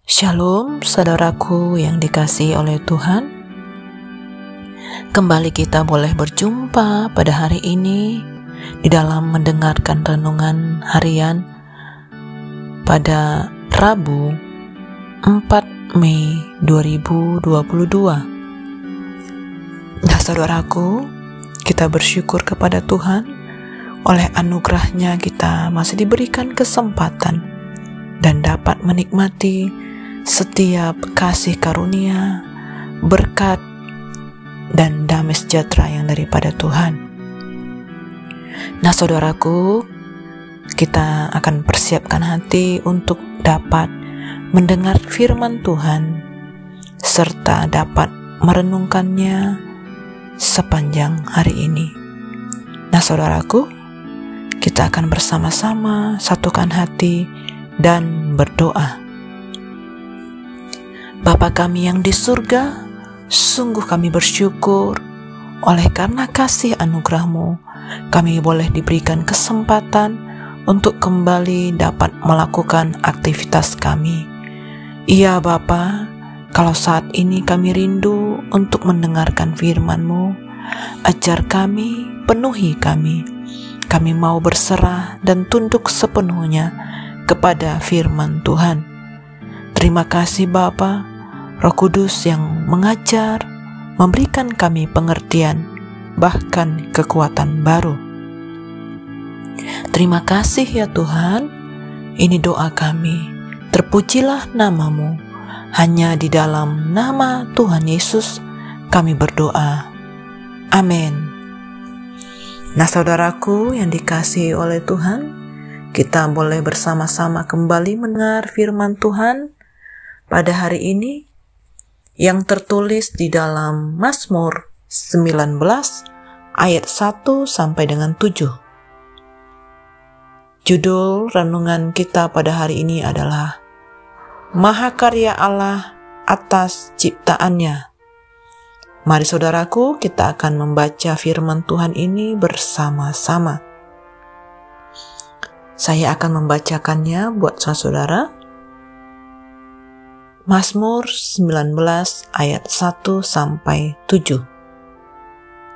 Shalom saudaraku yang dikasihi oleh Tuhan. Kembali kita boleh berjumpa pada hari ini di dalam mendengarkan renungan harian pada Rabu 4 Mei 2022. Nah saudaraku, kita bersyukur kepada Tuhan. Oleh anugerahnya kita masih diberikan kesempatan dan dapat menikmati setiap kasih karunia, berkat, dan damai sejahtera yang daripada Tuhan. Nah saudaraku, kita akan persiapkan hati untuk dapat mendengar firman Tuhan serta dapat merenungkannya sepanjang hari ini. Nah saudaraku, kita akan bersama-sama satukan hati dan berdoa. Bapa kami yang di surga, sungguh kami bersyukur oleh karena kasih anugerah-Mu, kami boleh diberikan kesempatan untuk kembali dapat melakukan aktivitas kami. Iya Bapa, kalau saat ini kami rindu untuk mendengarkan firman-Mu, ajar kami, penuhi kami. Kami mau berserah dan tunduk sepenuhnya kepada firman Tuhan. Terima kasih Bapa, Roh Kudus yang mengajar, memberikan kami pengertian, bahkan kekuatan baru. Terima kasih ya Tuhan, ini doa kami. Terpujilah nama-Mu, hanya di dalam nama Tuhan Yesus kami berdoa. Amin. Nah saudaraku yang dikasihi oleh Tuhan, kita boleh bersama-sama kembali mendengar firman Tuhan pada hari ini yang tertulis di dalam Mazmur 19 ayat 1 sampai dengan 7. Judul renungan kita pada hari ini adalah Mahakarya Allah atas ciptaannya. Mari saudaraku, kita akan membaca firman Tuhan ini bersama-sama. Saya akan membacakannya buat saudara. Mazmur 19 ayat 1 sampai 7.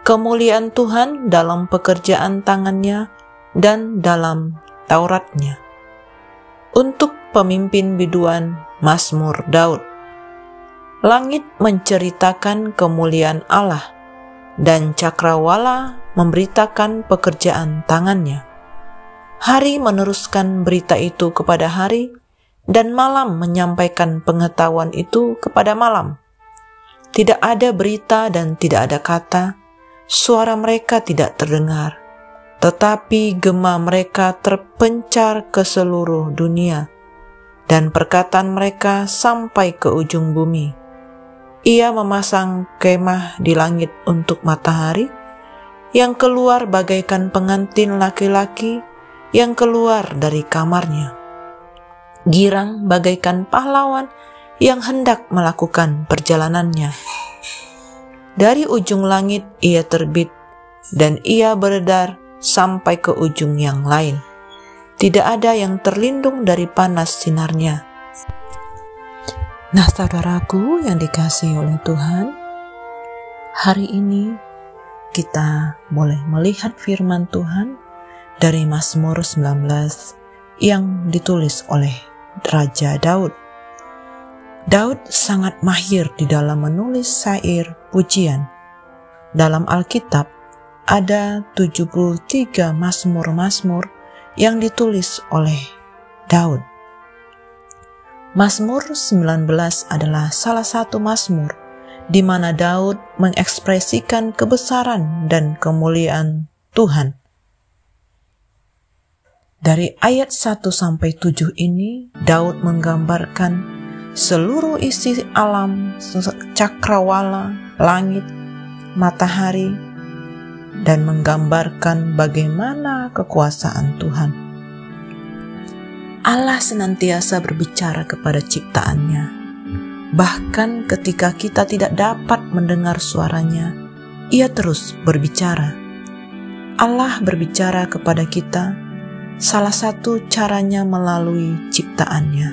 Kemuliaan Tuhan dalam pekerjaan tangannya dan dalam Tauratnya. Untuk pemimpin biduan, Mazmur Daud. Langit menceritakan kemuliaan Allah, dan cakrawala memberitakan pekerjaan tangannya. Hari meneruskan berita itu kepada hari, dan malam menyampaikan pengetahuan itu kepada malam. Tidak ada berita dan tidak ada kata, suara mereka tidak terdengar, tetapi gema mereka terpencar ke seluruh dunia, dan perkataan mereka sampai ke ujung bumi. Ia memasang kemah di langit untuk matahari, yang keluar bagaikan pengantin laki-laki yang keluar dari kamarnya. Girang bagaikan pahlawan yang hendak melakukan perjalanannya. Dari ujung langit ia terbit, dan ia beredar sampai ke ujung yang lain. Tidak ada yang terlindung dari panas sinarnya. Nah saudaraku yang dikasihi oleh Tuhan, hari ini kita boleh melihat firman Tuhan dari Mazmur 19 yang ditulis oleh Raja Daud. Daud sangat mahir di dalam menulis syair pujian. Dalam Alkitab ada 73 mazmur-mazmur yang ditulis oleh Daud. Mazmur 19 adalah salah satu mazmur di mana Daud mengekspresikan kebesaran dan kemuliaan Tuhan. Dari ayat 1 sampai 7 ini, Daud menggambarkan seluruh isi alam, cakrawala, langit, matahari, dan menggambarkan bagaimana kekuasaan Tuhan. Allah senantiasa berbicara kepada ciptaannya. Bahkan ketika kita tidak dapat mendengar suaranya, Ia terus berbicara. Allah berbicara kepada kita, salah satu caranya melalui ciptaannya.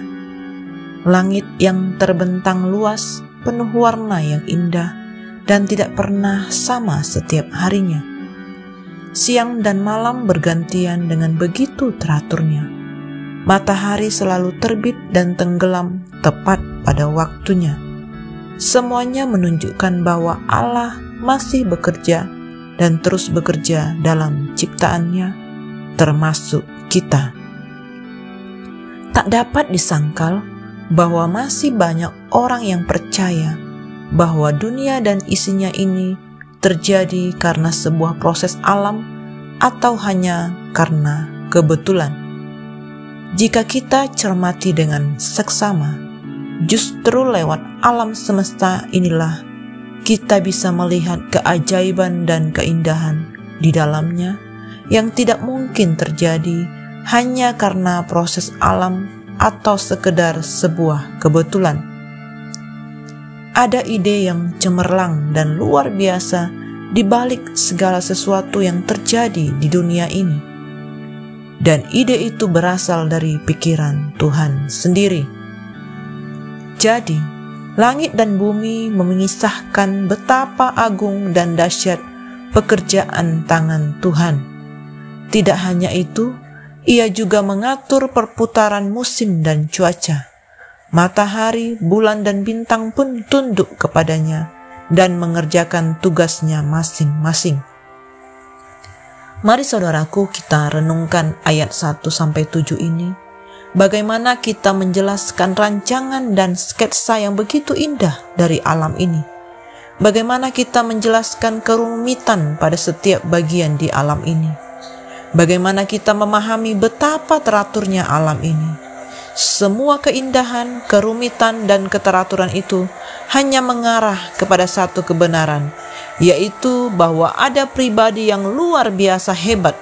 Langit yang terbentang luas, penuh warna yang indah, dan tidak pernah sama setiap harinya. Siang dan malam bergantian dengan begitu teraturnya. Matahari selalu terbit dan tenggelam tepat pada waktunya. Semuanya menunjukkan bahwa Allah masih bekerja dan terus bekerja dalam ciptaannya, termasuk kita. Tak dapat disangkal bahwa masih banyak orang yang percaya bahwa dunia dan isinya ini terjadi karena sebuah proses alam atau hanya karena kebetulan. Jika kita cermati dengan seksama, justru lewat alam semesta inilah kita bisa melihat keajaiban dan keindahan di dalamnya yang tidak mungkin terjadi hanya karena proses alam atau sekedar sebuah kebetulan. Ada ide yang cemerlang dan luar biasa di balik segala sesuatu yang terjadi di dunia ini. Dan ide itu berasal dari pikiran Tuhan sendiri. Jadi, langit dan bumi mengisahkan betapa agung dan dahsyat pekerjaan tangan Tuhan. Tidak hanya itu, Ia juga mengatur perputaran musim dan cuaca. Matahari, bulan, dan bintang pun tunduk kepadanya dan mengerjakan tugasnya masing-masing. Mari saudaraku, kita renungkan ayat 1-7 ini. Bagaimana kita menjelaskan rancangan dan sketsa yang begitu indah dari alam ini. Bagaimana kita menjelaskan kerumitan pada setiap bagian di alam ini. Bagaimana kita memahami betapa teraturnya alam ini. Semua keindahan, kerumitan, dan keteraturan itu hanya mengarah kepada satu kebenaran, yaitu bahwa ada pribadi yang luar biasa hebat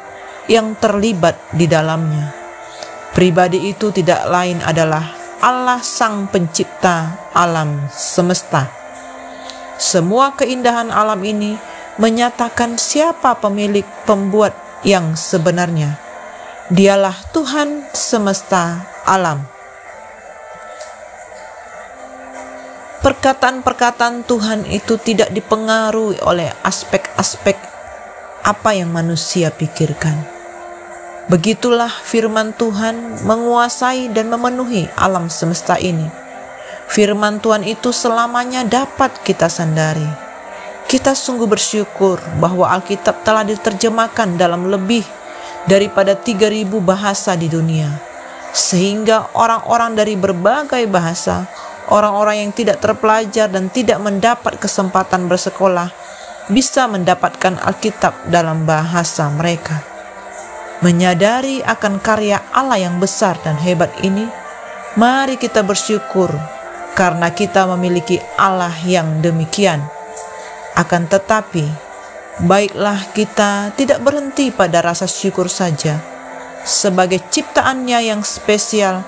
yang terlibat di dalamnya. Pribadi itu tidak lain adalah Allah Sang Pencipta alam semesta. Semua keindahan alam ini menyatakan siapa pemilik pembuat yang sebenarnya. Dialah Tuhan semesta alam. Perkataan-perkataan Tuhan itu tidak dipengaruhi oleh aspek-aspek apa yang manusia pikirkan. Begitulah firman Tuhan menguasai dan memenuhi alam semesta ini. Firman Tuhan itu selamanya dapat kita sandari. Kita sungguh bersyukur bahwa Alkitab telah diterjemahkan dalam lebih daripada 3.000 bahasa di dunia. Sehingga orang-orang dari berbagai bahasa, orang-orang yang tidak terpelajar dan tidak mendapat kesempatan bersekolah, bisa mendapatkan Alkitab dalam bahasa mereka. Menyadari akan karya Allah yang besar dan hebat ini, mari kita bersyukur karena kita memiliki Allah yang demikian. Akan tetapi, baiklah kita tidak berhenti pada rasa syukur saja. Sebagai ciptaannya yang spesial,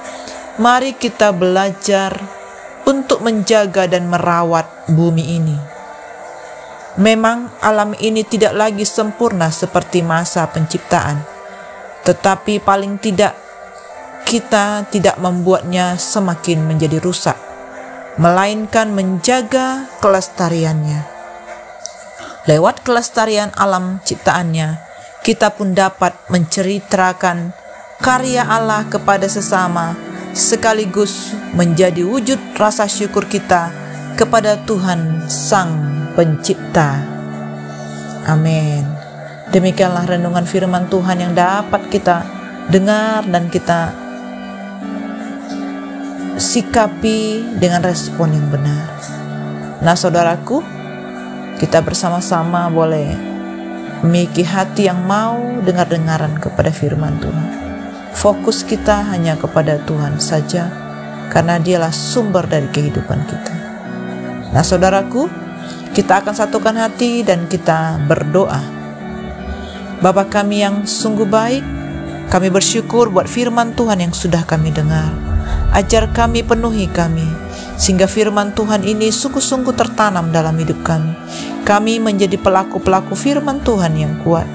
mari kita belajar untuk menjaga dan merawat bumi ini. Memang alam ini tidak lagi sempurna seperti masa penciptaan, tetapi paling tidak kita tidak membuatnya semakin menjadi rusak, melainkan menjaga kelestariannya. Lewat kelestarian alam ciptaannya, kita pun dapat menceritakan karya Allah kepada sesama, sekaligus menjadi wujud rasa syukur kita kepada Tuhan Sang Pencipta. Amin. Demikianlah renungan firman Tuhan yang dapat kita dengar dan kita sikapi dengan respon yang benar. Nah saudaraku, kita bersama-sama boleh memiliki hati yang mau dengar-dengaran kepada firman Tuhan. Fokus kita hanya kepada Tuhan saja, karena Dialah sumber dari kehidupan kita. Nah saudaraku, kita akan satukan hati dan kita berdoa. Bapa kami yang sungguh baik, kami bersyukur buat firman Tuhan yang sudah kami dengar. Ajar kami, penuhi kami, sehingga firman Tuhan ini sungguh-sungguh tertanam dalam hidup kami. Kami menjadi pelaku-pelaku firman Tuhan yang kuat.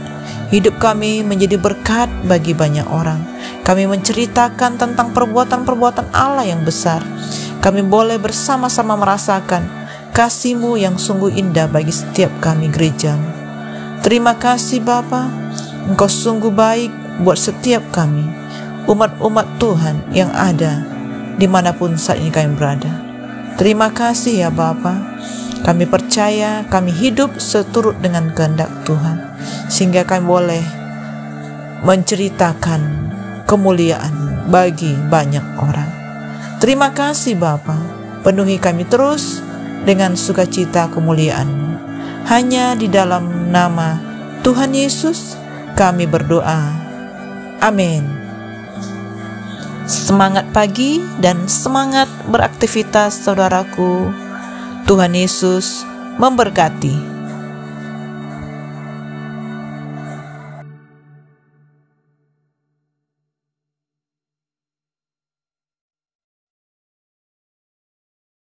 Hidup kami menjadi berkat bagi banyak orang. Kami menceritakan tentang perbuatan-perbuatan Allah yang besar. kami boleh bersama-sama merasakan kasih-Mu yang sungguh indah bagi setiap kami gereja. Terima kasih Bapa, Engkau sungguh baik buat setiap kami, umat-umat Tuhan yang ada dimanapun saat ini kami berada. Terima kasih ya Bapa, kami percaya kami hidup seturut dengan kehendak Tuhan, sehingga kami boleh menceritakan kemuliaan bagi banyak orang. Terima kasih Bapa, penuhi kami terus dengan sukacita kemuliaan-Mu. Hanya di dalam nama Tuhan Yesus kami berdoa. Amin. Semangat pagi dan semangat beraktivitas saudaraku. Tuhan Yesus memberkati.